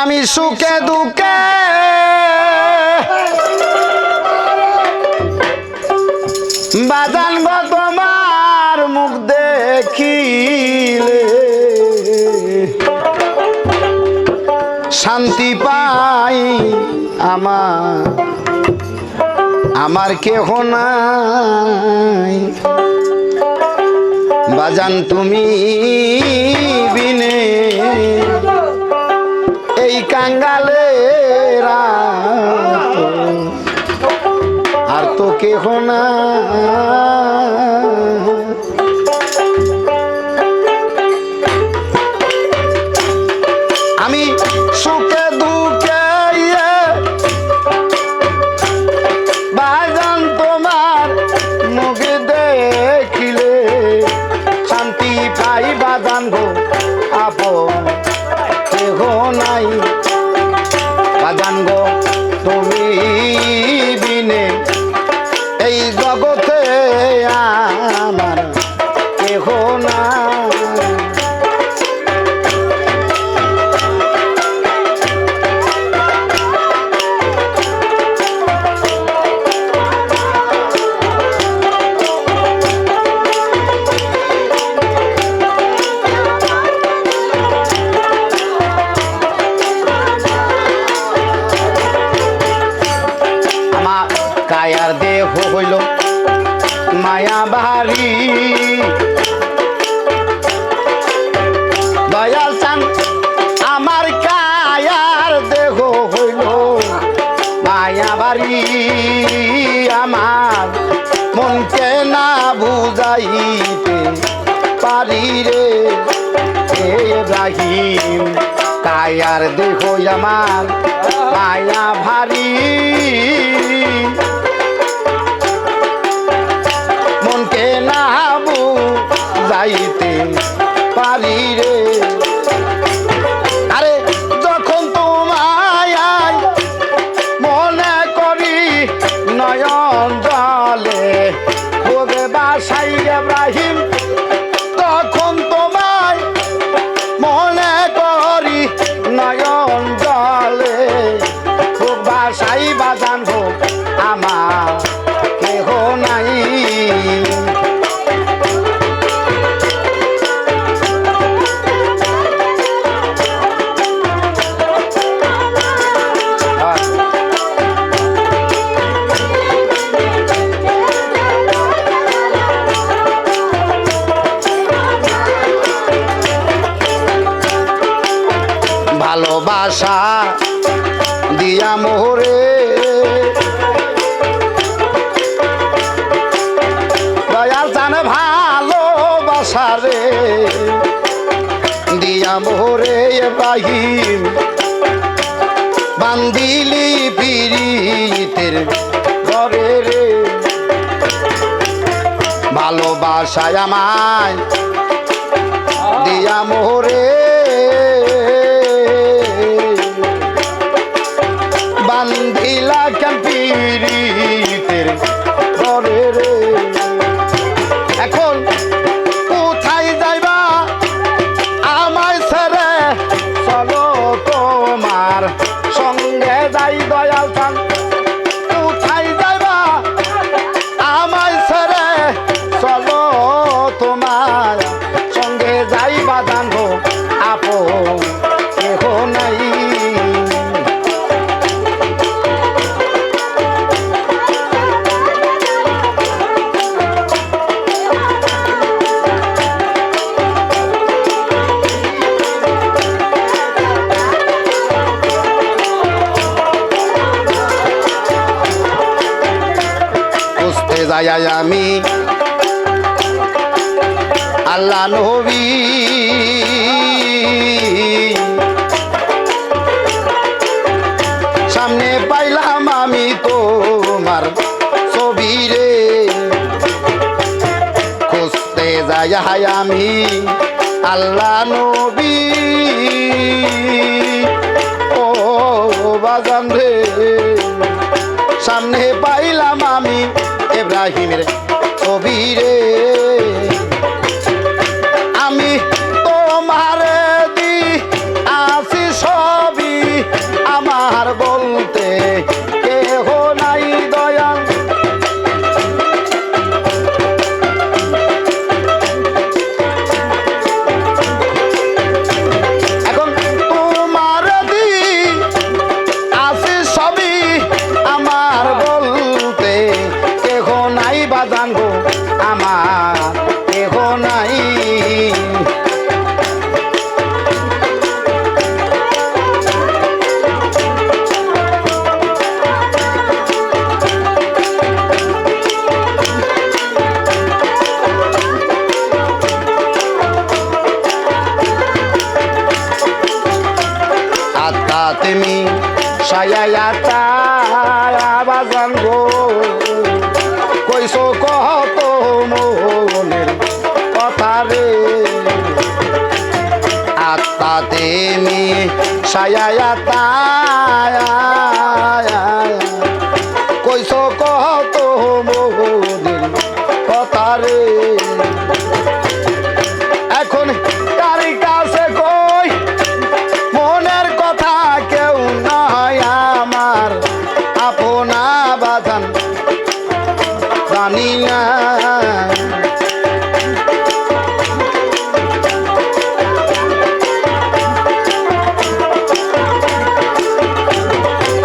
আমি সুখে দুঃখে বাজান গো তোমার মুখ দেখিলে শান্তি পাই আমার কেহ নাই বাজান তুমি বিনে এই কাঙ্গালেরা আর তো কেহ না আমি সুখে দুঃখে বাজান তোমার মুখ দেখিলে শান্তি পাই বাজান গো আপন কেহ নাই বাজান গো তুমি বিনে এই জগতে আমার কেহ না কায়ার দেহ হইল মায়া বাহারি দয়াল চান আমার কায়ার দেহ হইল মায়া বাড়ি আমার মনকে না বুঝাইতে পারি রে ইব্রাহিম কায়ার দেহ আমার মায়া ভারী মনকে না বুঝাইতে পারি রে আরে যখন তোমায় মনে করি নয়ন জলে ওরে বাসাই ইব্রাহিম তখন তোমায় মনে করি নয়ন জলে বাসাই বাজান গো আমার কেহ নাই ভালোবাসা দিয়া মোরে দয়াল জানে ভালোবাসা রে দিয়া মোরে ইব্রাহিম বান্দিলি পিরিতের ঘরে রে ভালোবাসায় আমায় দিয়া মোরে বান্ধিলা ক্যাম্পিরিতের ঘরে রে এখন কোথায় যাইবা আমায় ছেড়ে চলো তোমার সঙ্গে যাই দয়াল চান কোথায় যাইবা আমায় ছেড়ে চলো তোমার সঙ্গে যাই বাজান গো আপন কেহ নাই যাই আমি আল্লাহ নবী সামনে পাইলাম আমি তোমার ছবি রে খুঁজতে যাই আমি আল্লাহ নবী ও বাজান রে সামনে পাইলাম আমি ইব্রাহিমের ছবি রে আমি তোমারে দি আসি ছবি আত্মা তুমি সায়াটা বাজান গো কইছো কত মনের কথা রে আত্মা তুমি সায়াটা কইছো কত মনের কথা রে এখন কার কাছে কই মনের কথা কেউ নয় আমার আপনা বাজান জানি না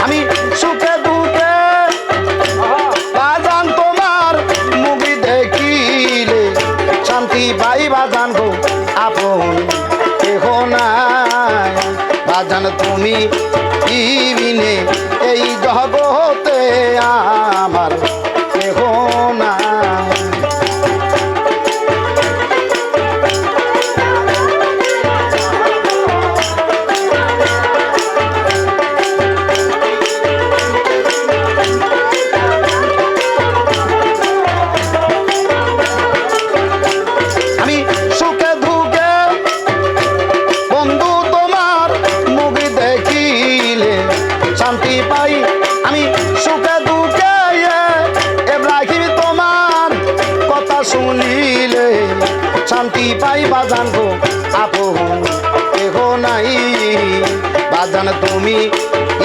আমি সুখে দুঃখে বাজান তোমার মুভি দেখিলে শান্তি পাই বাজান গো আপন কেহ নাই বাজান তুমি ইবিনে এই জগতে আমার কেহ নাই আমি সুখে দুঃখে বন্ধু তোমার মুভি দেখিলে শান্তি পাই আমি সুখে দুঃখে ইব্রাহিম তোমার কথা শুনিলে শান্তি পাই বাজান গো আপন কেহ নাই বাজান তুমি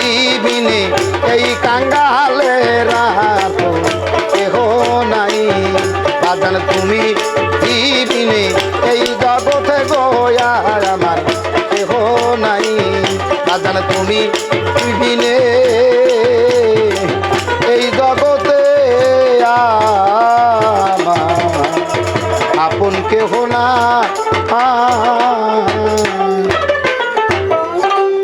ইবিনে এই কাঙ্গালে রাত কেহ নাই বাজান তুমি ইবিনে এই জগতে গো আমার কেহ নাই বাজান তুমি